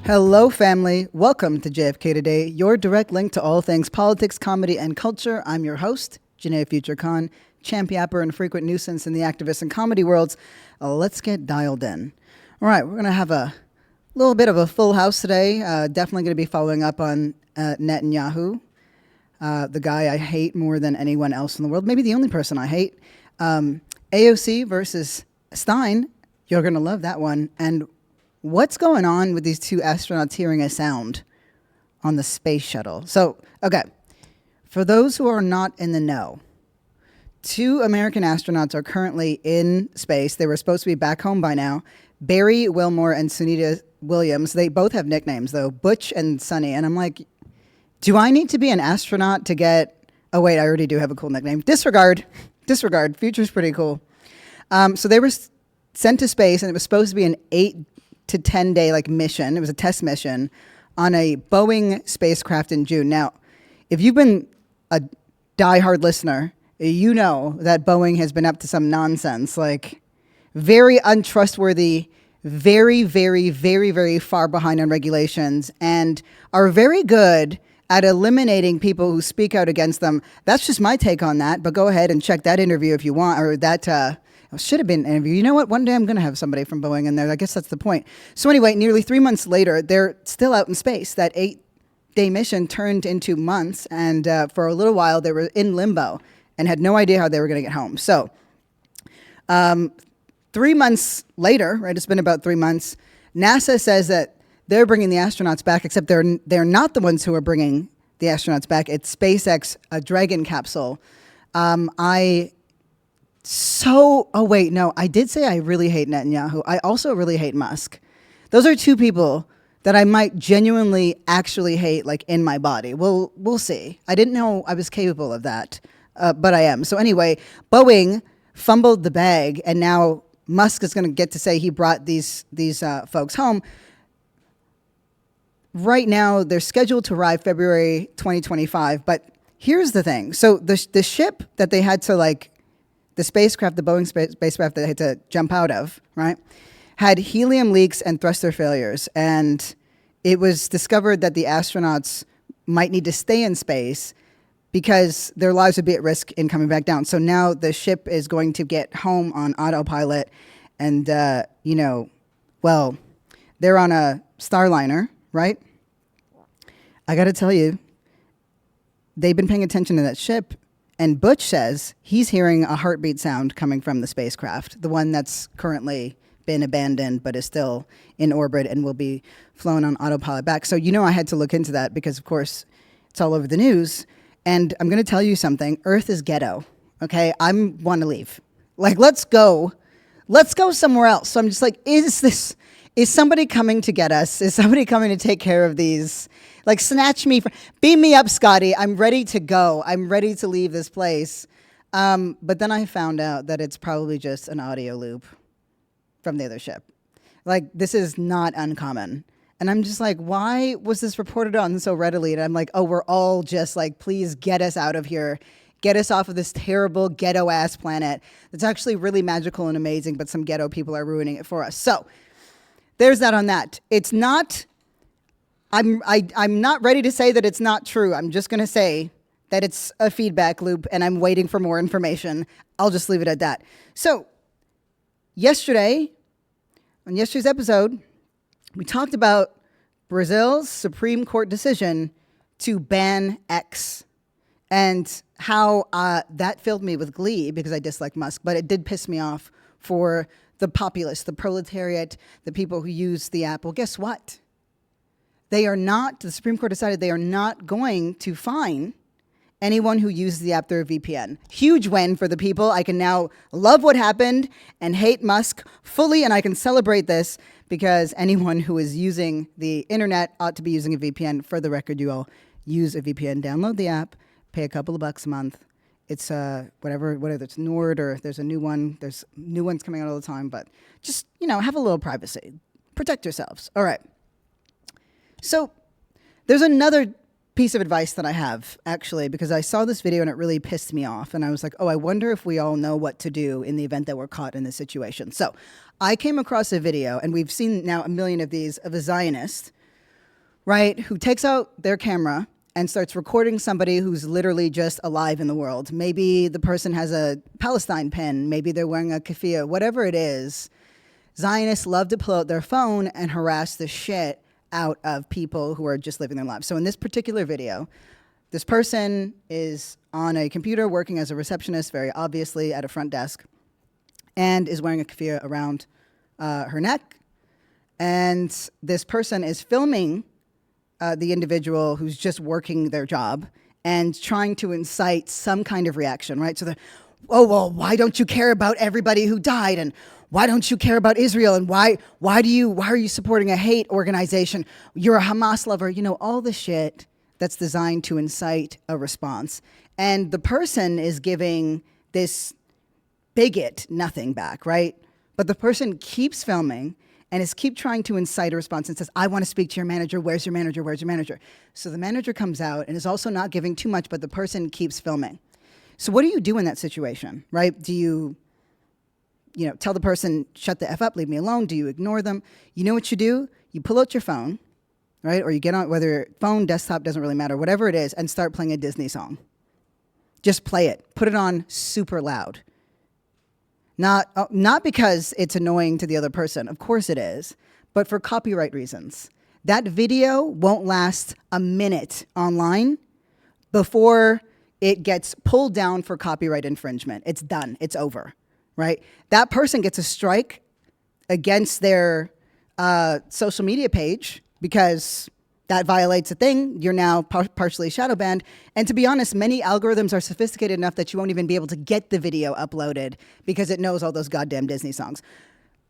Hello, family. Welcome to JFK Today, your direct link to all things politics, comedy, and culture. I'm your host, Janaya Future Khan, champ-yapper and frequent nuisance in the activist and comedy worlds. Let's get dialed in. All right, we're going to have a little bit of a full house today. Definitely going to be following up on Netanyahu, the guy I hate more than anyone else in the world, maybe the only person I hate. AOC versus Stein. You're going to love that one. And what's going on with these two astronauts hearing a sound on the space shuttle? So, okay, for those who are not in the know, two American astronauts are currently in space. They were supposed to be back home by now. Barry Wilmore and Sunita Williams. They both have nicknames, though, Butch and Sunny. And I'm like, do I need to be an astronaut to get... Oh, wait, I already do have a cool nickname. Disregard. Future's pretty cool. So they were sent to space, and it was supposed to be an 8 to 10 day mission. It was a test mission on a Boeing spacecraft in June. Now, if you've been a diehard listener, you know that Boeing has been up to some nonsense, very untrustworthy, very, very, very, very far behind on regulations, and are very good at eliminating people who speak out against them. That's just my take on that, but go ahead and check that interview if you want, or that should have been an interview. You know what? One day I'm going to have somebody from Boeing in there. I guess that's the point. So anyway, nearly 3 months later, they're still out in space. That 8-day mission turned into months, and for a little while, they were in limbo and had no idea how they were going to get home. So 3 months later, right, it's been about 3 months, NASA says that they're bringing the astronauts back, except they're not the ones who are bringing the astronauts back. It's SpaceX, a Dragon capsule. I did say I really hate Netanyahu. I also really hate Musk. Those are two people that I might genuinely actually hate, in my body. We'll see. I didn't know I was capable of that, but I am. So anyway, Boeing fumbled the bag, and now Musk is going to get to say he brought these folks home. Right now, they're scheduled to arrive February 2025, but here's the thing. So the ship that they had to, the spacecraft, the Boeing spacecraft that they had to jump out of, right, had helium leaks and thruster failures. And it was discovered that the astronauts might need to stay in space because their lives would be at risk in coming back down. So now the ship is going to get home on autopilot. And, they're on a Starliner, right? I got to tell you, they've been paying attention to that ship. And Butch says he's hearing a heartbeat sound coming from the spacecraft, the one that's currently been abandoned but is still in orbit and will be flown on autopilot back. So, I had to look into that because, of course, it's all over the news. And I'm going to tell you something. Earth is ghetto, okay? I want to leave. Let's go. Let's go somewhere else. So I'm just is somebody coming to get us? Is somebody coming to take care of these? Snatch me, beam me up, Scotty. I'm ready to go. I'm ready to leave this place. But then I found out that it's probably just an audio loop from the other ship. This is not uncommon. And I'm just why was this reported on so readily? And I'm oh, we're all just please get us out of here. Get us off of this terrible ghetto-ass planet that's actually really magical and amazing, but some ghetto people are ruining it for us. So there's that on that. It's not... I'm not ready to say that it's not true. I'm just going to say that it's a feedback loop, and I'm waiting for more information. I'll just leave it at that. So, on yesterday's episode, we talked about Brazil's Supreme Court decision to ban X and how that filled me with glee because I dislike Musk, but it did piss me off for the populace, the proletariat, the people who use the app. Well, guess what? The Supreme Court decided they are not going to fine anyone who uses the app through a VPN. Huge win for the people. I can now love what happened and hate Musk fully, and I can celebrate this because anyone who is using the internet ought to be using a VPN. For the record, you all use a VPN. Download the app, pay a couple of bucks a month. It's whatever it's Nord or there's a new one. There's new ones coming out all the time, but just, have a little privacy. Protect yourselves. All right. So there's another piece of advice that I have, actually, because I saw this video and it really pissed me off. And I was like, oh, I wonder if we all know what to do in the event that we're caught in this situation. So I came across a video, and we've seen now a million of these, of a Zionist right, who takes out their camera and starts recording somebody who's literally just alive in the world. Maybe the person has a Palestine pin, maybe they're wearing a keffiyeh, whatever it is. Zionists love to pull out their phone and harass the shit out of people who are just living their lives. So in this particular video, this person is on a computer working as a receptionist, very obviously at a front desk, and is wearing a keffiyeh around her neck. And this person is filming the individual who's just working their job and trying to incite some kind of reaction, right? So oh, well, why don't you care about everybody who died? And why don't you care about Israel? And why are you supporting a hate organization? You're a Hamas lover. You know, all the shit that's designed to incite a response. And the person is giving this bigot nothing back, right? But the person keeps filming and keep trying to incite a response and says, I want to speak to your manager. Where's your manager? Where's your manager? So the manager comes out and is also not giving too much, but the person keeps filming. So what do you do in that situation, right? Do you tell the person, shut the F up, leave me alone? Do you ignore them? You know what you do? You pull out your phone, right? Or you get on, whether phone, desktop, doesn't really matter, whatever it is, and start playing a Disney song. Just play it. Put it on super loud. Not because it's annoying to the other person, of course it is, but for copyright reasons. That video won't last a minute online before it gets pulled down for copyright infringement. It's done. It's over, right? That person gets a strike against their social media page because that violates a thing. You're now partially shadow banned. And to be honest, many algorithms are sophisticated enough that you won't even be able to get the video uploaded because it knows all those goddamn Disney songs.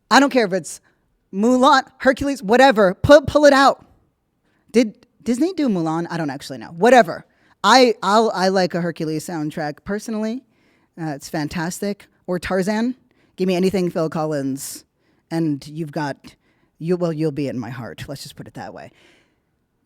I don't care if it's Mulan, Hercules, whatever. Pull it out. Did Disney do Mulan? I don't actually know. Whatever. I like a Hercules soundtrack personally. It's fantastic. Or Tarzan. Give me anything Phil Collins, and you'll be in my heart. Let's just put it that way.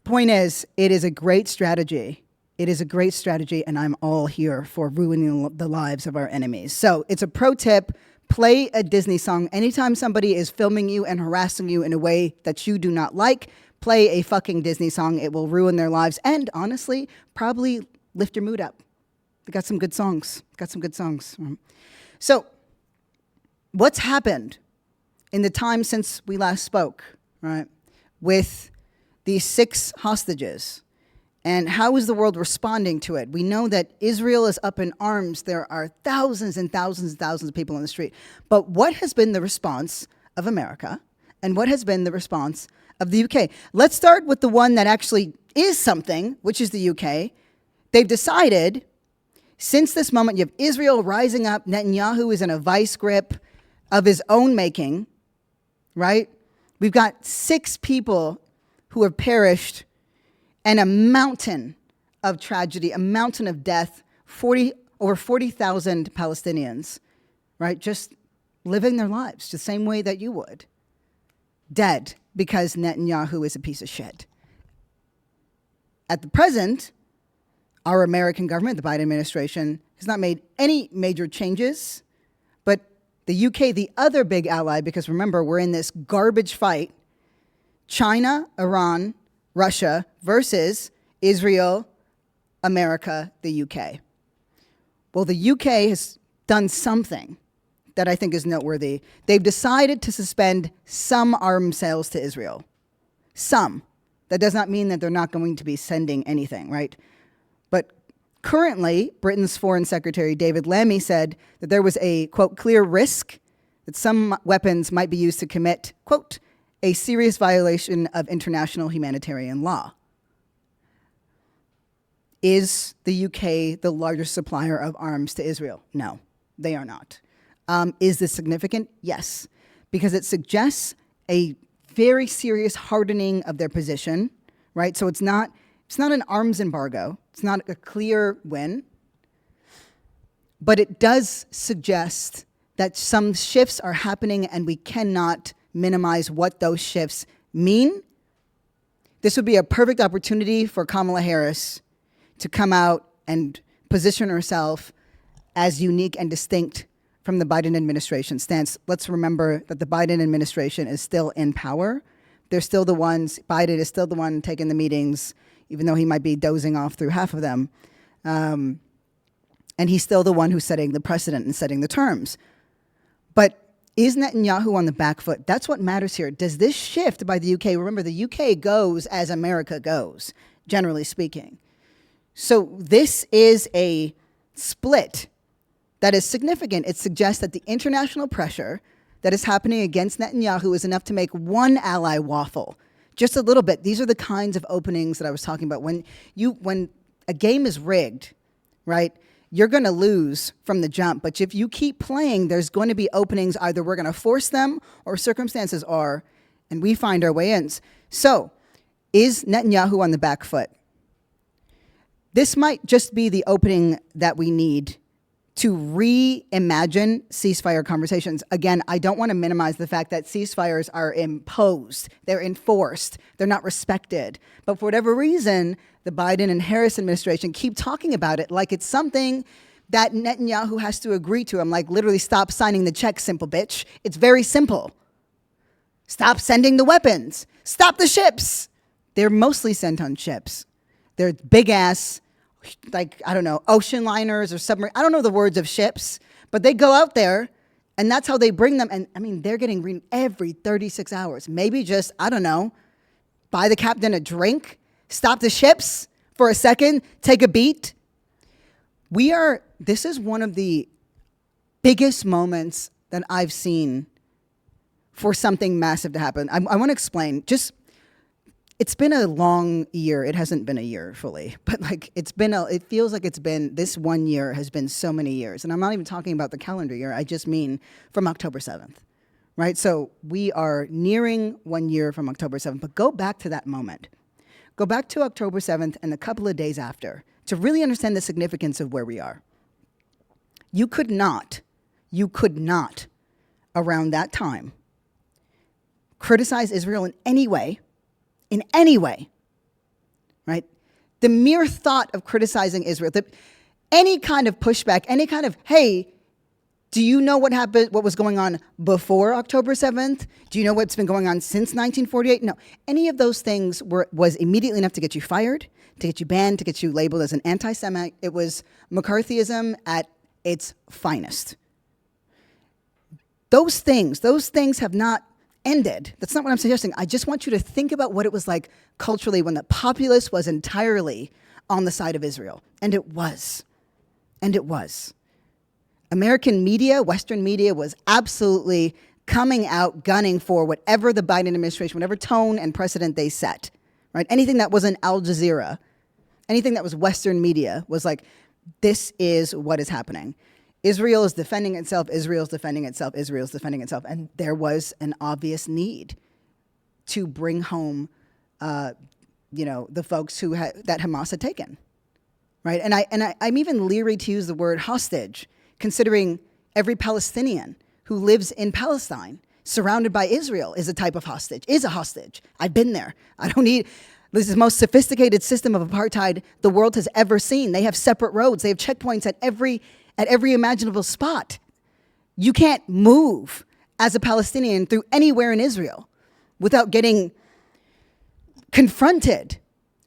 Point is, it is a great strategy. It is a great strategy, and I'm all here for ruining the lives of our enemies. So it's a pro tip. Play a Disney song. Anytime somebody is filming you and harassing you in a way that you do not like, play a fucking Disney song. It will ruin their lives and, honestly, probably lift your mood up. They got some good songs. So what's happened in the time since we last spoke, right, with these 6 hostages, and how is the world responding to it? We know that Israel is up in arms. There are thousands and thousands and thousands of people on the street. But what has been the response of America, and what has been the response of the UK? Let's start with the one that actually is something, which is the UK. They've decided, since this moment, you have Israel rising up. Netanyahu is in a vice grip of his own making, right? We've got 6 people who have perished, and a mountain of tragedy, a mountain of death, over 40,000 Palestinians, right? Just living their lives the same way that you would. Dead because Netanyahu is a piece of shit. At the present, our American government, the Biden administration, has not made any major changes, but the UK, the other big ally, because remember, we're in this garbage fight, China, Iran, Russia versus Israel, America, the UK. Well, the UK has done something that I think is noteworthy. They've decided to suspend some arms sales to Israel. Some. That does not mean that they're not going to be sending anything, right? But currently, Britain's Foreign Secretary David Lammy said that there was a, quote, clear risk that some weapons might be used to commit, quote, a serious violation of international humanitarian law. Is the UK the largest supplier of arms to Israel? No, they are not. Is this significant? Yes, because it suggests a very serious hardening of their position, right? So it's not an arms embargo. It's not a clear win, but it does suggest that some shifts are happening and we cannot minimize what those shifts mean. This would be a perfect opportunity for Kamala Harris to come out and position herself as unique and distinct from the Biden administration stance. Let's remember that the Biden administration is still in power, They're still the ones, Biden is still the one taking the meetings, even though he might be dozing off through half of them. And he's still the one who's setting the precedent and setting the terms. But is Netanyahu on the back foot? That's what matters here. Does this shift by the UK? Remember, the UK goes as America goes, generally speaking. So this is a split that is significant. It suggests that the international pressure that is happening against Netanyahu is enough to make one ally waffle just a little bit. These are the kinds of openings that I was talking about. When a game is rigged, right, you're going to lose from the jump. But if you keep playing, there's going to be openings. Either we're going to force them or circumstances are, and we find our way in. So is Netanyahu on the back foot? This might just be the opening that we need to reimagine ceasefire conversations. Again, I don't want to minimize the fact that ceasefires are imposed. They're enforced. They're not respected. But for whatever reason, the Biden and Harris administration keep talking about it like it's something that Netanyahu has to agree to. I'm like, literally, stop signing the check, simple bitch. It's very simple. Stop sending the weapons. Stop the ships. They're mostly sent on ships. They're big-ass, like, I don't know, ocean liners or submarine. I don't know the words of ships, but they go out there, and that's how they bring them. And, I mean, they're getting green every 36 hours. Maybe just, I don't know, buy the captain a drink, stop the ships for a second, take a beat. This is one of the biggest moments that I've seen for something massive to happen. I want to explain. It's been a long year. It hasn't been a year fully, but like it feels like it's been, this 1 year has been so many years. And I'm not even talking about the calendar year. I just mean from October 7th, right? So we are nearing 1 year from October 7th, but go back to that moment. Go back to October 7th and a couple of days after to really understand the significance of where we are. You could not around that time criticize Israel in any way, right? The mere thought of criticizing Israel, any kind of pushback, any kind of, hey, do you know what happened, what was going on before October 7th? Do you know what's been going on since 1948? No. Any of those things was immediately enough to get you fired, to get you banned, to get you labeled as an anti-Semite. It was McCarthyism at its finest. Those things have not ended. That's not what I'm suggesting. I just want you to think about what it was like culturally when the populace was entirely on the side of Israel. And it was. American media, Western media, was absolutely coming out, gunning for whatever the Biden administration, whatever tone and precedent they set, right? Anything that wasn't Al Jazeera, anything that was Western media was like, this is what is happening. Israel is defending itself, Israel's defending itself, Israel's defending itself. And there was an obvious need to bring home, the folks that Hamas had taken, right? And I'm even leery to use the word hostage, considering every Palestinian who lives in Palestine, surrounded by Israel, is a type of hostage, is a hostage. I've been there. This is the most sophisticated system of apartheid the world has ever seen. They have separate roads. They have checkpoints at every imaginable spot. You can't move as a Palestinian through anywhere in Israel without getting confronted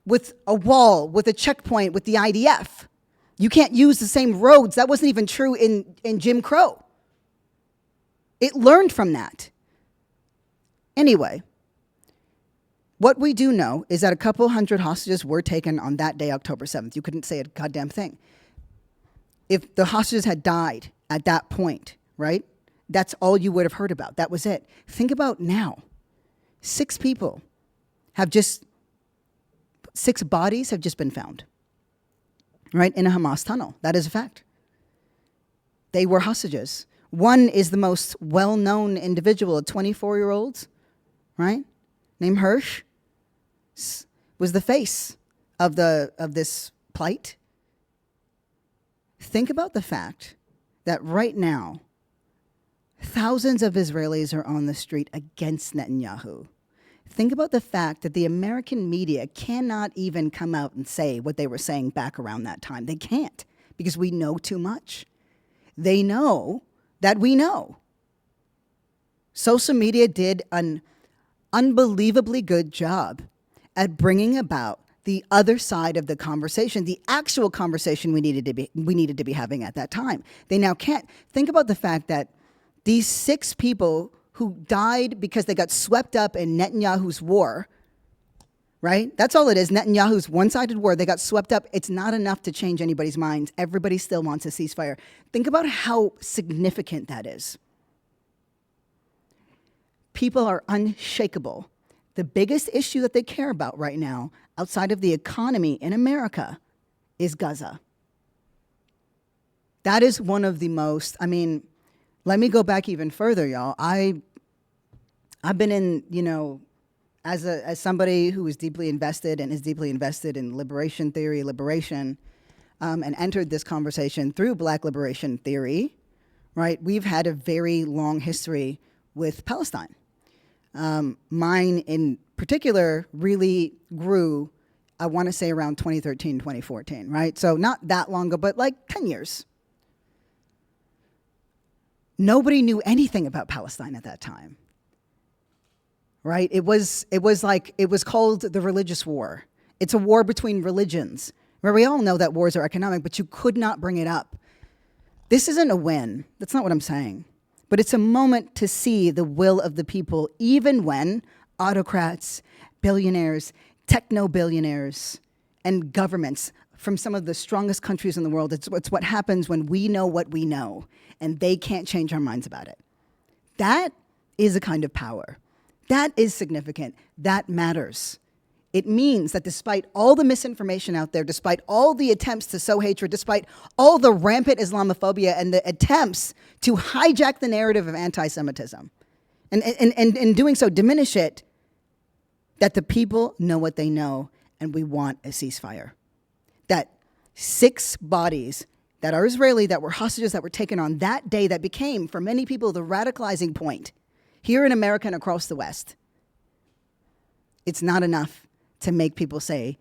with a wall, with a checkpoint, with the IDF. You can't use the same roads. That wasn't even true in Jim Crow. It learned from that. Anyway, what we do know is that a couple hundred hostages were taken on that day, October 7th. You couldn't say a goddamn thing. If the hostages had died at that point, right, that's all you would have heard about. That was it. Think about now. 6 bodies have just been found, right, in a Hamas tunnel. That is a fact. They were hostages. One is the most well-known individual, a 24-year-old, right, named Hirsch, was the face of this plight. Think about the fact that right now, thousands of Israelis are on the street against Netanyahu. Think about the fact that the American media cannot even come out and say what they were saying back around that time. They can't, because we know too much. They know that we know. Social media did an unbelievably good job at bringing about the other side of the conversation, the actual conversation we needed to be having at that time. They now can't. Think about the fact that these 6 people who died because they got swept up in Netanyahu's war, right? That's all it is. Netanyahu's one-sided war. They got swept up. It's not enough to change anybody's minds. Everybody still wants a ceasefire. Think about how significant that is. People are unshakable. The biggest issue that they care about right now, outside of the economy in America, is Gaza. That is one of the most, let me go back even further, y'all. I've been in, as somebody who is deeply invested and is deeply invested in liberation theory, and entered this conversation through Black liberation theory, right? We've had a very long history with Palestine. Mine in particular really grew, I want to say around 2013, 2014, right? So not that long ago, but like 10 years. Nobody knew anything about Palestine at that time, right? It was called the religious war. It's a war between religions, where we all know that wars are economic, but you could not bring it up. This isn't a win. That's not what I'm saying. But it's a moment to see the will of the people, even when autocrats, billionaires, techno-billionaires, and governments from some of the strongest countries in the world, it's what happens when we know what we know, and they can't change our minds about it. That is a kind of power. That is significant. That matters. It means that despite all the misinformation out there, despite all the attempts to sow hatred, despite all the rampant Islamophobia and the attempts to hijack the narrative of anti-Semitism, and in doing so diminish it, that the people know what they know, and we want a ceasefire. That 6 bodies that are Israeli, that were hostages, that were taken on that day, that became, for many people, the radicalizing point here in America and across the West. It's not enough to make people say,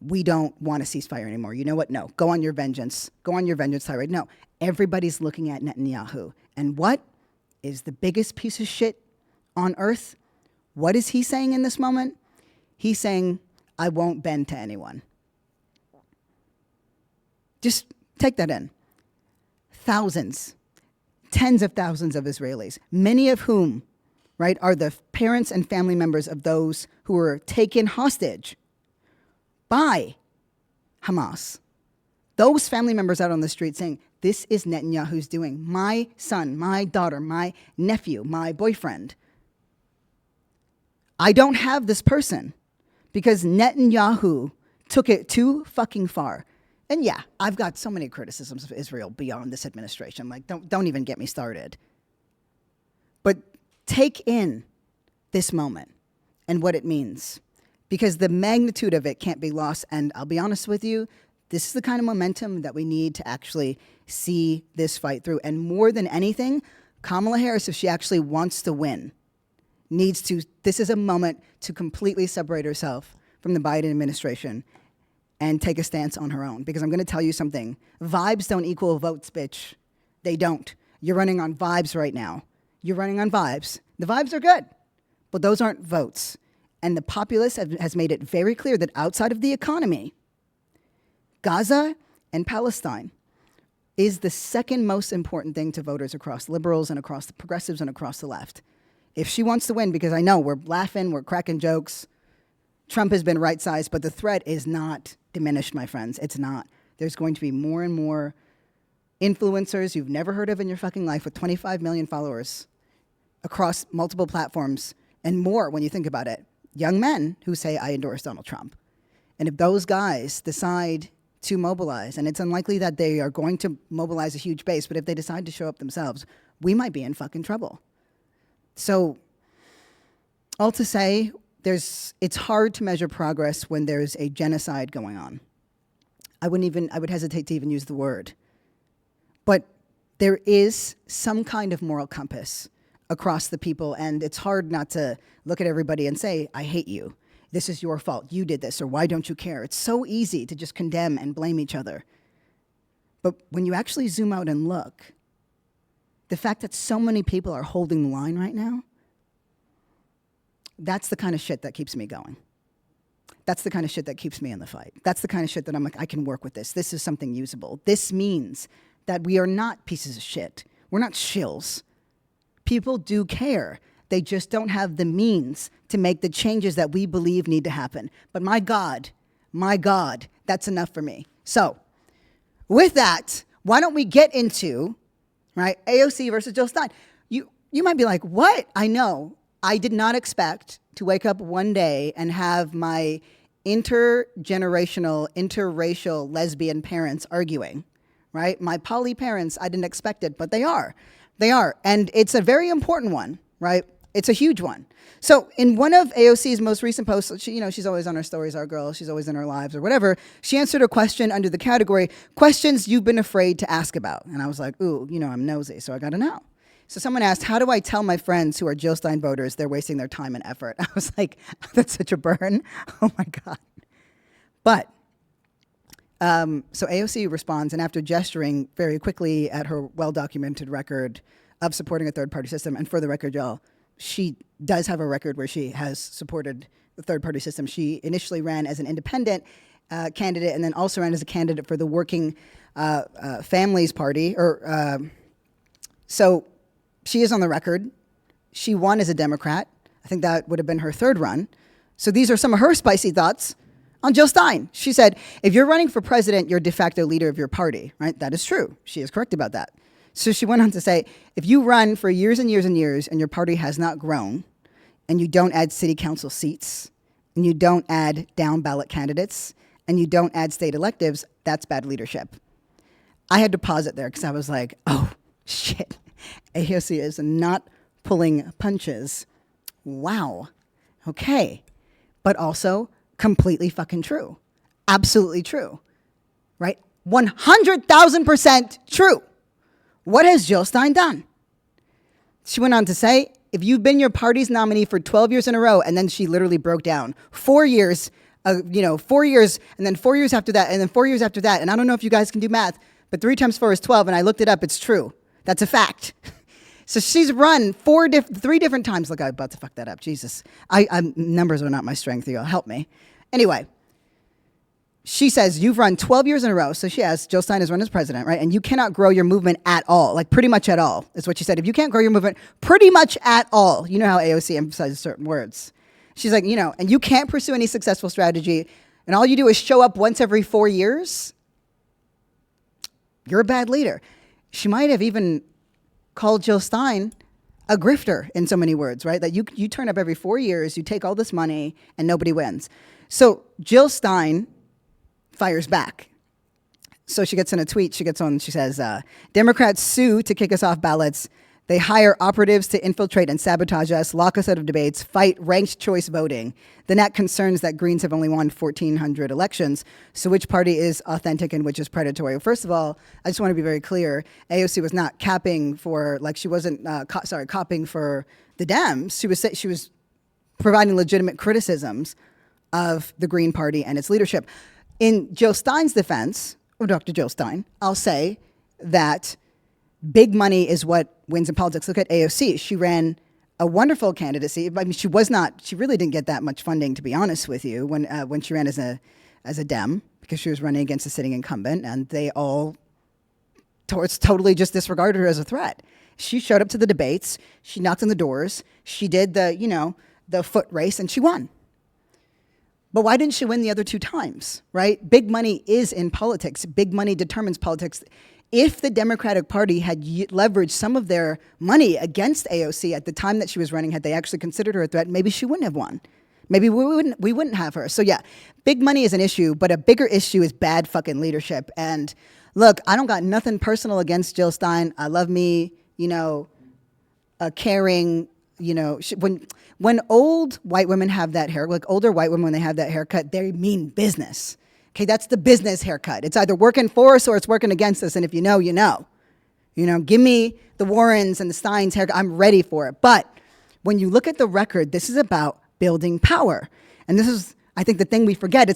we don't want a ceasefire anymore. You know what? No. Go on your vengeance. Go on your vengeance tirade. No. Everybody's looking at Netanyahu. And what is the biggest piece of shit on earth? What is he saying in this moment? He's saying, I won't bend to anyone. Just take that in. Thousands, tens of thousands of Israelis, many of whom, right, are the parents and family members of those who were taken hostage by Hamas. Those family members out on the street saying, this is Netanyahu's doing. My son, my daughter, my nephew, my boyfriend. I don't have this person because Netanyahu took it too fucking far. And yeah, I've got so many criticisms of Israel beyond this administration. Like, don't even get me started. But take in this moment and what it means, because the magnitude of it can't be lost. And I'll be honest with you, this is the kind of momentum that we need to actually see this fight through. And more than anything, Kamala Harris, if she actually wants to win, needs to, this is a moment to completely separate herself from the Biden administration and take a stance on her own. Because I'm going to tell you something. Vibes don't equal votes, bitch. They don't. You're running on vibes right now. You're running on vibes. The vibes are good, but those aren't votes. And the populace has made it very clear that outside of the economy, Gaza and Palestine is the second most important thing to voters across liberals and across the progressives and across the left. If she wants to win, because I know we're laughing, we're cracking jokes, Trump has been right-sized, but the threat is not diminished, my friends. It's not. There's going to be more and more influencers you've never heard of in your fucking life with 25 million followers across multiple platforms and more when you think about it. Young men who say, I endorse Donald Trump. And if those guys decide to mobilize, and it's unlikely that they are going to mobilize a huge base, but if they decide to show up themselves, we might be in fucking trouble. So, all to say, it's hard to measure progress when there's a genocide going on. I would hesitate to even use the word. But there is some kind of moral compass across the people, and it's hard not to look at everybody and say, I hate you. This is your fault. You did this, or why don't you care? It's so easy to just condemn and blame each other. But when you actually zoom out and look, the fact that so many people are holding the line right now, That's the kind of shit that keeps me going. That's the kind of shit that keeps me in the fight. That's the kind of shit that I'm like, I can work with this. This is something usable. This means that we are not pieces of shit. We're not shills. People do care. They just don't have the means to make the changes that we believe need to happen. But my God, that's enough for me. So with that, why don't we get into, right, AOC versus Jill Stein? You might be like, what? I know. I did not expect to wake up one day and have my intergenerational, interracial lesbian parents arguing, right? My poly parents, I didn't expect it, but they are. They are. And it's a very important one, right? It's a huge one. So in one of AOC's most recent posts, she's always on her stories, our girl, she's always in her lives or whatever. She answered a question under the category, questions you've been afraid to ask about. And I was like, ooh, I'm nosy, so I got to know. So someone asked, how do I tell my friends who are Jill Stein voters they're wasting their time and effort? I was like, that's such a burn. Oh my God. But, so AOC responds, and after gesturing very quickly at her well-documented record of supporting a third-party system, and for the record, y'all, she does have a record where she has supported the third-party system. She initially ran as an independent candidate and then also ran as a candidate for the Working Families Party. So she is on the record. She won as a Democrat. I think that would have been her third run. So these are some of her spicy thoughts on Jill Stein. She said, if you're running for president, you're de facto leader of your party, right? That is true. She is correct about that. So she went on to say, if you run for years and years and years and your party has not grown and you don't add city council seats and you don't add down ballot candidates and you don't add state electives, that's bad leadership. I had to pause it there because I was like, oh, shit. AOC is not pulling punches. Wow. Okay. But also completely fucking true. Absolutely true. Right? 100,000% true. What has Jill Stein done? She went on to say, if you've been your party's nominee for 12 years in a row, and then she literally broke down 4 years, 4 years, and then 4 years after that, and then 4 years after that. And I don't know if you guys can do math, but 3 times 4 is 12, and I looked it up. It's true. That's a fact. So she's run 3 different times. Look, I'm about to fuck that up. Jesus. Numbers are not my strength. You'll help me. Anyway, she says, you've run 12 years in a row. So she has, Jill Stein has run as president, right? And you cannot grow your movement at all. Like pretty much at all is what she said. If you can't grow your movement pretty much at all, you know how AOC emphasizes certain words. She's like, and you can't pursue any successful strategy. And all you do is show up once every 4 years. You're a bad leader. She might have even called Jill Stein a grifter in so many words, right? That you turn up every 4 years, you take all this money, and nobody wins. So Jill Stein fires back. So she gets in a tweet, she says, Democrats sue to kick us off ballots. They hire operatives to infiltrate and sabotage us, lock us out of debates, fight ranked choice voting. The net concerns that Greens have only won 1,400 elections. So which party is authentic and which is predatory? First of all, I just want to be very clear. AOC was not capping for, she wasn't copying for the Dems. She was providing legitimate criticisms of the Green Party and its leadership. In Jill Stein's defense, or Dr. Jill Stein, I'll say that big money is what wins in politics. Look at AOC. She ran a wonderful candidacy. I mean, she really didn't get that much funding, to be honest with you, when she ran as a Dem, because she was running against a sitting incumbent, and they all totally just disregarded her as a threat. She showed up to the debates. She knocked on the doors. She did the foot race, and she won. But why didn't she win the other 2 times, right? Big money is in politics. Big money determines politics. If the Democratic Party had leveraged some of their money against AOC at the time that she was running, had they actually considered her a threat, maybe she wouldn't have won. Maybe we wouldn't have her. So yeah, big money is an issue, but a bigger issue is bad fucking leadership. And look, I don't got nothing personal against Jill Stein. I love me, a caring, when old white women have that hair, like older white women, when they have that haircut, they mean business. Okay, that's the business haircut. It's either working for us or it's working against us. And if you know, you know. Give me the Warrens and the Steins haircut. I'm ready for it. But when you look at the record, this is about building power. And this is, I think, the thing we forget.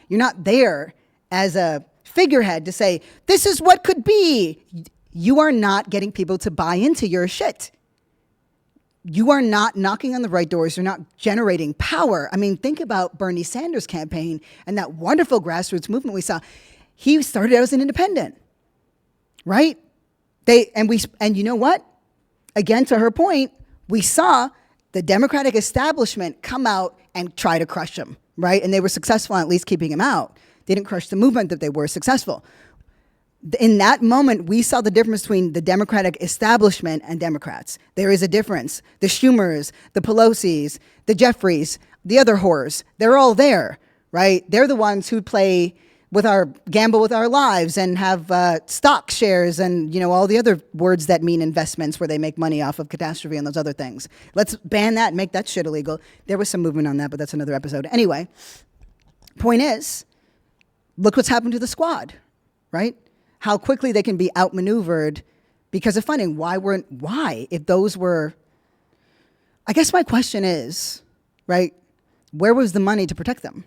You're not there as a figurehead to say, this is what could be. You are not getting people to buy into your shit. you are not knocking on the right doors. You're not generating power. I mean, think about Bernie Sanders' campaign and that wonderful grassroots movement we saw. He started out as an independent, right? And you know what? Again, to her point, we saw the Democratic establishment come out and try to crush him, right? And they were successful in at least keeping him out. They didn't crush the movement, that they were successful. In that moment, we saw the difference between the Democratic establishment and Democrats. There is a difference. The Schumers, the Pelosi's, the Jeffries, the other whores, they're all there, right? They're the ones who gamble with our lives and have stock shares and, all the other words that mean investments where they make money off of catastrophe and those other things. Let's ban that and make that shit illegal. There was some movement on that, but that's another episode. Anyway, point is, look what's happened to the squad, right? How quickly they can be outmaneuvered because of funding. Why? If those were, I guess my question is, right, where was the money to protect them?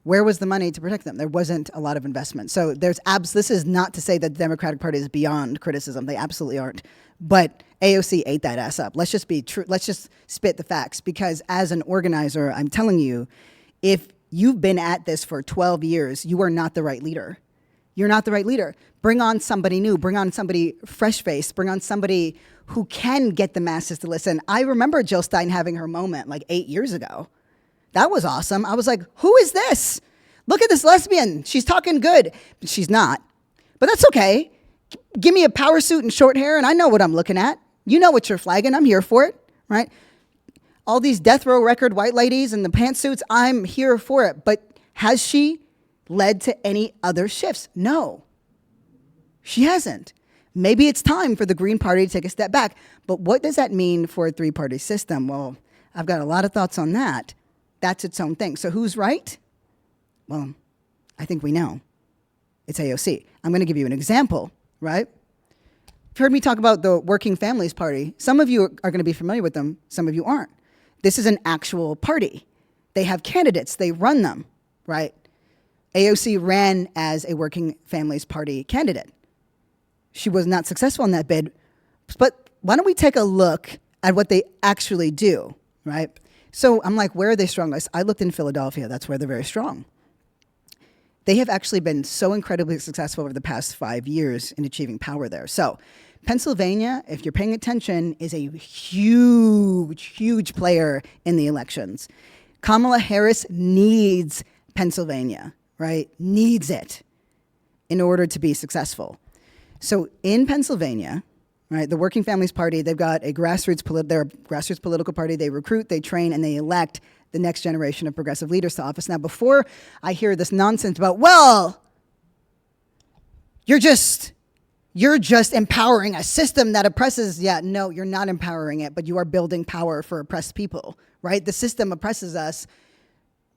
Where was the money to protect them? There wasn't a lot of investment. So this is not to say that the Democratic Party is beyond criticism. They absolutely aren't. But AOC ate that ass up. Let's just be true. Let's just spit the facts. Because as an organizer, I'm telling you, if you've been at this for 12 years, you are not the right leader. You're not the right leader. Bring on somebody new. Bring on somebody fresh-faced. Bring on somebody who can get the masses to listen. I remember Jill Stein having her moment like 8 years ago. That was awesome. I was like, who is this? Look at this lesbian. She's talking good. But she's not. But that's okay. Give me a power suit and short hair, and I know what I'm looking at. You know what you're flagging. I'm here for it, right? All these death row record white ladies in the pantsuits, I'm here for it. But has she led to any other shifts? No, she hasn't. Maybe it's time for the Green Party to take a step back. But what does that mean for a three-party system? Well, I've got a lot of thoughts on that. That's its own thing. So who's right? Well, I think we know. It's AOC. I'm going to give you an example, right? You've heard me talk about the Working Families Party. Some of you are going to be familiar with them. Some of you aren't. This is an actual party. They have candidates. They run them, right? AOC ran as a Working Families Party candidate. She was not successful in that bid. But why don't we take a look at what they actually do, right? So I'm like, where are they strongest? I looked in Philadelphia. That's where they're very strong. They have actually been so incredibly successful over the past 5 years in achieving power there. So Pennsylvania, if you're paying attention, is a huge, huge player in the elections. Kamala Harris needs Pennsylvania, right? Needs it in order to be successful. So in Pennsylvania, right, the Working Families Party, they've got they're a grassroots political party. They recruit, they train, and they elect the next generation of progressive leaders to office. Now, before I hear this nonsense about, well, you're just empowering a system that oppresses. Yeah, no, you're not empowering it, but you are building power for oppressed people, right? The system oppresses us.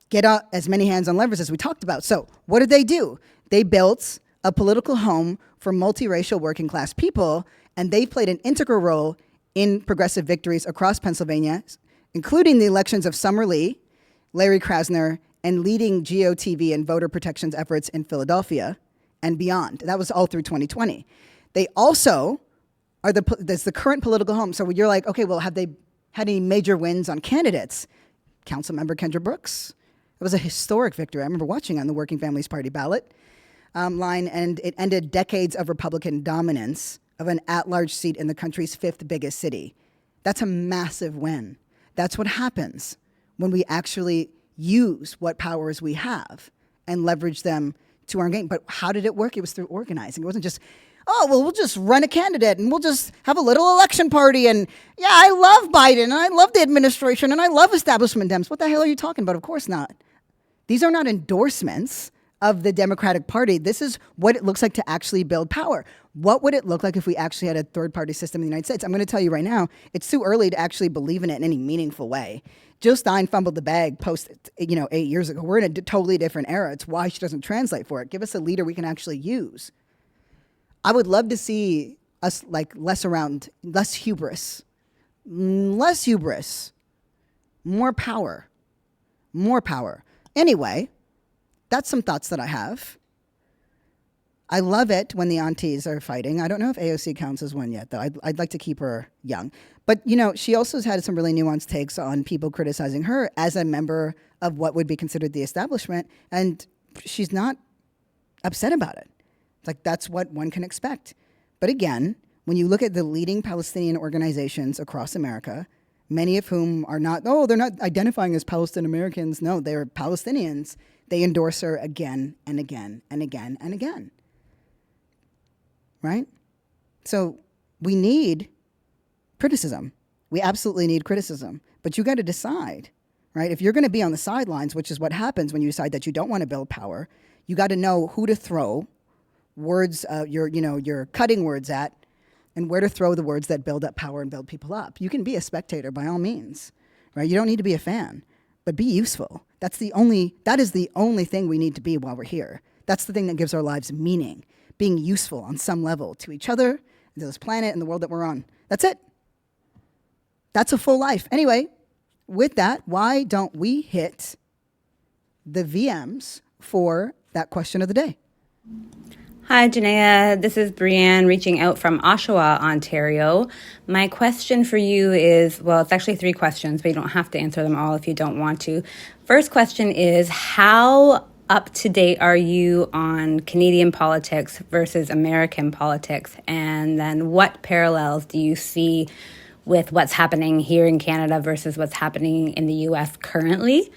Get out as many hands on levers as we talked about. So what did they do? They built a political home for multiracial working class people, and they've played an integral role in progressive victories across Pennsylvania, including the elections of Summer Lee, Larry Krasner, and leading GOTV and voter protections efforts in Philadelphia and beyond. That was all through 2020. They also are the current political home. So you're like, okay, well, have they had any major wins on candidates? Councilmember Kendra Brooks. It was a historic victory. I remember watching on the Working Families Party ballot line, and it ended decades of Republican dominance of an at-large seat in the country's 5th biggest city. That's a massive win. That's what happens when we actually use what powers we have and leverage them to our gain. But how did it work? It was through organizing. It wasn't just, oh, well, we'll just run a candidate and we'll just have a little election party. And yeah, I love Biden and I love the administration and I love establishment Dems. What the hell are you talking about? Of course not. These are not endorsements of the Democratic Party. This is what it looks like to actually build power. What would it look like if we actually had a third-party system in the United States? I'm going to tell you right now, it's too early to actually believe in it in any meaningful way. Jill Stein fumbled the bag post, 8 years ago. We're in a totally different era. It's why she doesn't translate for it. Give us a leader we can actually use. I would love to see us less hubris, more power. Anyway, that's some thoughts that I have. I love it when the aunties are fighting. I don't know if AOC counts as one yet, though. I'd like to keep her young. But, she also has had some really nuanced takes on people criticizing her as a member of what would be considered the establishment. And she's not upset about it. It's like, that's what one can expect. But again, when you look at the leading Palestinian organizations across America, many of whom are not, they're not identifying as Palestinian Americans. No, they're Palestinians. They endorse her again and again and again and again. Right? So we need criticism. We absolutely need criticism. But you got to decide, right? If you're going to be on the sidelines, which is what happens when you decide that you don't want to build power, you got to know who to throw words, your cutting words at, and where to throw the words that build up power and build people up. You can be a spectator by all means, right? You don't need to be a fan, but be useful. That is the only thing we need to be while we're here. That's the thing that gives our lives meaning, being useful on some level to each other, to this planet and the world that we're on. That's it. That's a full life. Anyway, with that, why don't we hit the VMs for that question of the day? Hi, Janaya. This is Brianne reaching out from Oshawa, Ontario. My question for you is, it's actually 3 questions, but you don't have to answer them all if you don't want to. First question is, how up to date are you on Canadian politics versus American politics? And then what parallels do you see with what's happening here in Canada versus what's happening in the US currently?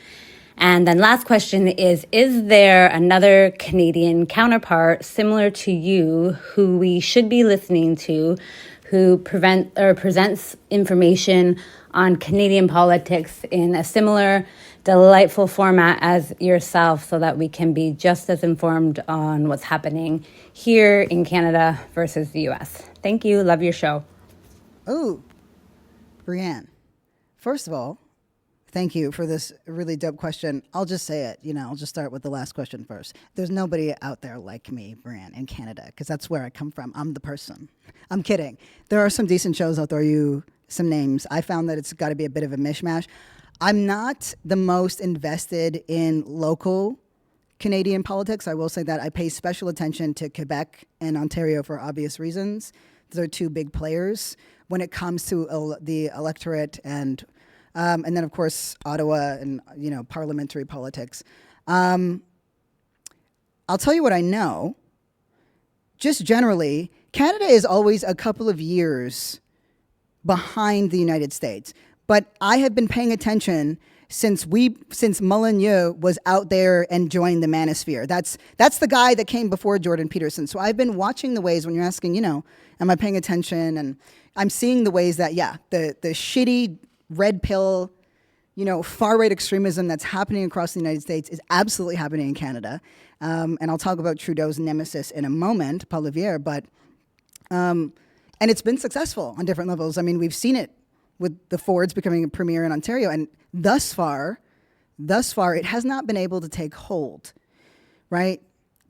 And then last question is there another Canadian counterpart similar to you who we should be listening to, who presents information on Canadian politics in a similar delightful format as yourself, so that we can be just as informed on what's happening here in Canada versus the US? Thank you. Love your show. Oh, Brianne, first of all, thank you for this really dope question. I'll just say it, I'll just start with the last question first. There's nobody out there like me, Brianne, in Canada, because that's where I come from. I'm the person. I'm kidding. There are some decent shows. I'll throw you some names. I found that it's got to be a bit of a mishmash. I'm not the most invested in local Canadian politics. I will say that I pay special attention to Quebec and Ontario for obvious reasons. Those are 2 big players when it comes to the electorate and then, of course, Ottawa and, parliamentary politics. I'll tell you what I know. Just generally, Canada is always a couple of years behind the United States. But I have been paying attention since Molyneux was out there and joined the manosphere. That's the guy that came before Jordan Peterson. So I've been watching the ways when you're asking, am I paying attention? And I'm seeing the ways that, the shitty red pill, far-right extremism that's happening across the United States is absolutely happening in Canada. And I'll talk about Trudeau's nemesis in a moment, Paul Liviere, but, and it's been successful on different levels. I mean, we've seen it with the Fords becoming a premier in Ontario, and thus far, it has not been able to take hold, right?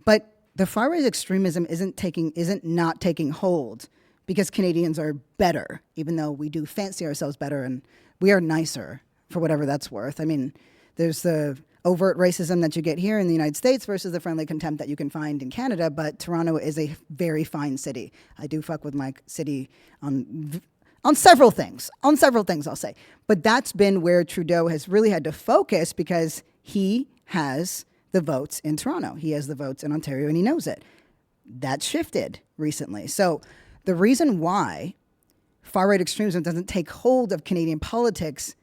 But the far-right extremism isn't not taking hold because Canadians are better, even though we do fancy ourselves better and we are nicer for whatever that's worth. I mean, there's the overt racism that you get here in the United States versus the friendly contempt that you can find in Canada, but Toronto is a very fine city. I do fuck with my city on several things, I'll say. But that's been where Trudeau has really had to focus because he has the votes in Toronto. He has the votes in Ontario, and he knows it. That's shifted recently. So the reason why far-right extremism doesn't take hold of Canadian politics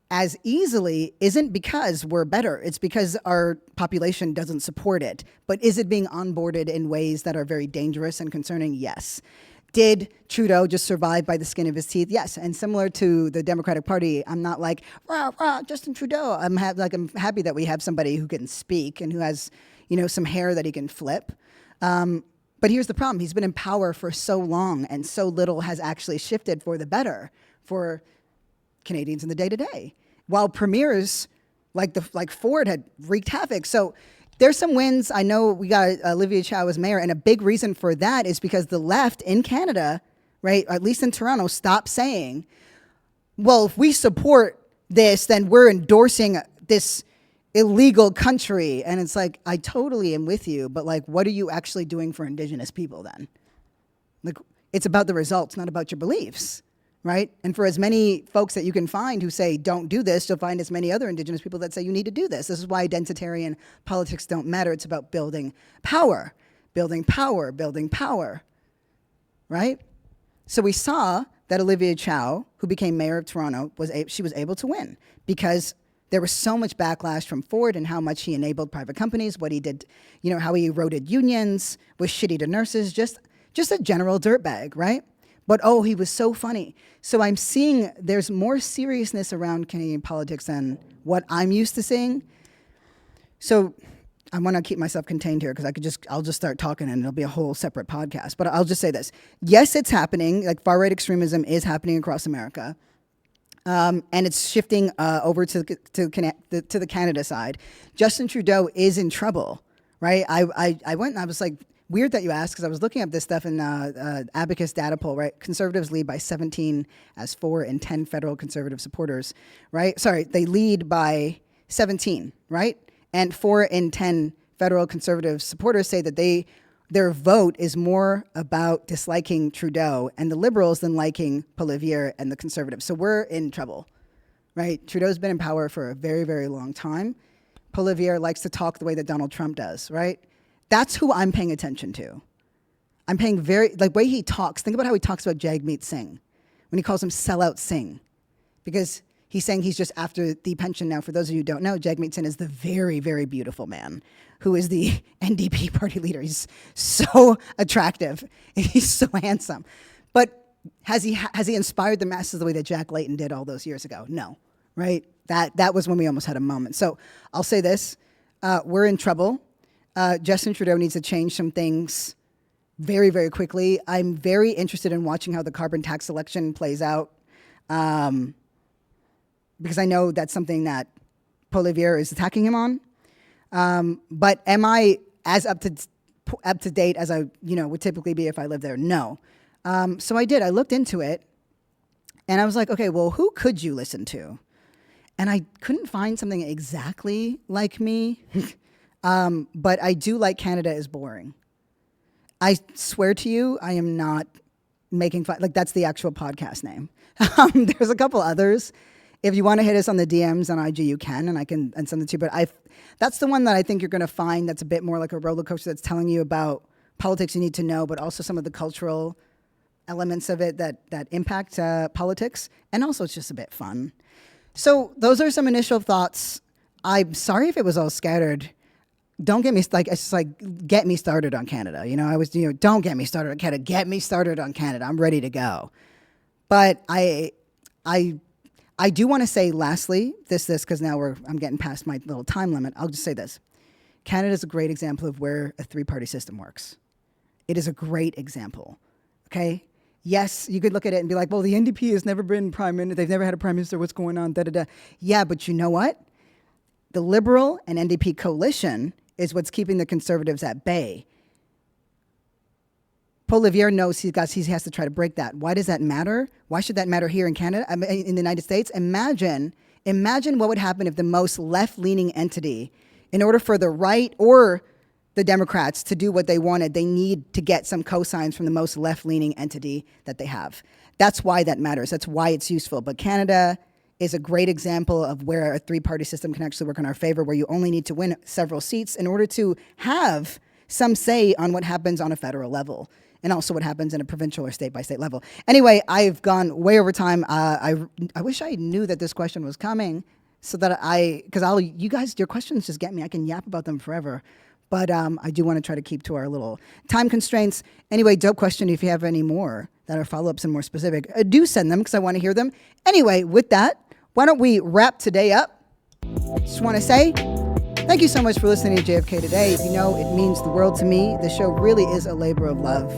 as easily isn't because we're better. It's because our population doesn't support it. But is it being onboarded in ways that are very dangerous and concerning? Yes. Did Trudeau just survive by the skin of his teeth? Yes. And similar to the Democratic Party, I'm not like, rah, rah, Justin Trudeau. I'm happy that we have somebody who can speak and who has, some hair that he can flip. But here's the problem. He's been in power for so long and so little has actually shifted for the better for Canadians in the day-to-day. While premiers like Ford had wreaked havoc. So there's some wins. I know we got Olivia Chow as mayor, and a big reason for that is because the left in Canada, right, at least in Toronto, stopped saying, well, if we support this, then we're endorsing this illegal country. And it's like, I totally am with you, but like, what are you actually doing for indigenous people then? Like, it's about the results, not about your beliefs, right? And for as many folks that you can find who say, don't do this, you'll find as many other indigenous people that say you need to do this. This is why identitarian politics don't matter. It's about building power, building power, building power, right? So we saw that Olivia Chow, who became mayor of Toronto, she was able to win because there was so much backlash from Ford and how much he enabled private companies, what he did, you know, how he eroded unions, was shitty to nurses, just a general dirtbag, right? But oh, he was so funny. So I'm seeing there's more seriousness around Canadian politics than what I'm used to seeing. So I want to keep myself contained here because I'll just start talking and it'll be a whole separate podcast. But I'll just say this. Yes, it's happening. Like far-right extremism is happening across America. And it's shifting over to the Canada side. Justin Trudeau is in trouble, right? I went and I was like, weird that you asked because I was looking up this stuff in Abacus data poll, right? Conservatives lead by 17 as 4 in 10 federal conservative supporters, right? Sorry, they lead by 17, right? And 4 in 10 federal conservative supporters say that their vote is more about disliking Trudeau and the Liberals than liking Poilievre and the Conservatives. So we're in trouble, right? Trudeau's been in power for a very, very long time. Poilievre likes to talk the way that Donald Trump does, right? That's who I'm paying attention to. I'm paying like way he talks. Think about how he talks about Jagmeet Singh when he calls him sellout Singh, because he's saying he's just after the pension now. For those of you who don't know, Jagmeet Singh is the very, very beautiful man who is the NDP party leader. He's so attractive. He's so handsome. But has he inspired the masses the way that Jack Layton did all those years ago? No, right? That was when we almost had a moment. So I'll say this. We're in trouble. Justin Trudeau needs to change some things very, very quickly. I'm very interested in watching how the carbon tax election plays out because I know that's something that Poilievre is attacking him on. But am I as up to date as I would typically be if I lived there? No. So I did. I looked into it, and I was like, okay, well, who could you listen to? And I couldn't find something exactly like me. But I do like Canada is boring. I swear to you, I am not making fun. Like, that's the actual podcast name. There's a couple others. If you want to hit us on the DMs on IG, you can, and I can send it to you. But that's the one that I think you're going to find that's a bit more like a roller coaster that's telling you about politics you need to know, but also some of the cultural elements of it that impact politics. And also it's just a bit fun. So those are some initial thoughts. I'm sorry if it was all scattered. Don't get me get me started on Canada. Don't get me started on Canada. Get me started on Canada. I'm ready to go. But I do want to say lastly this because now I'm getting past my little time limit. I'll just say this: Canada is a great example of where a three-party system works. It is a great example. Okay. Yes, you could look at it and be like, well, the NDP has never been prime minister. They've never had a prime minister. What's going on? Da da da. Yeah, but you know what? The Liberal and NDP coalition is what's keeping the Conservatives at bay. Poilievre knows he has to try to break that. Why does that matter? Why should that matter here in Canada, in the United States? Imagine what would happen if the most left-leaning entity, in order for the right or the Democrats to do what they wanted, they need to get some cosigns from the most left-leaning entity that they have. That's why that matters. That's why it's useful. But Canada is a great example of where a three-party system can actually work in our favor, where you only need to win several seats in order to have some say on what happens on a federal level and also what happens in a provincial or state-by-state level. Anyway, I've gone way over time. I wish I knew that this question was coming so that you guys, your questions just get me. I can yap about them forever. But I do want to try to keep to our little time constraints. Anyway, dope question. If you have any more that are follow-ups and more specific, do send them because I want to hear them. Anyway, with that, why don't we wrap today up? Just want to say thank you so much for listening to JFK Today. You know, it means the world to me. The show really is a labor of love.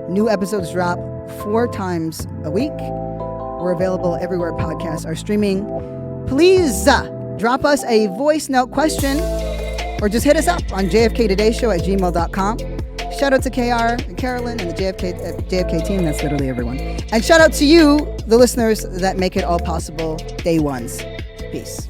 New episodes drop 4 times a week. We're available everywhere podcasts are streaming. Please drop us a voice note question or just hit us up on jfktodayShow@gmail.com. Shout out to KR and Carolyn and the JFK team. That's literally everyone. And shout out to you, the listeners that make it all possible. Day ones. Peace.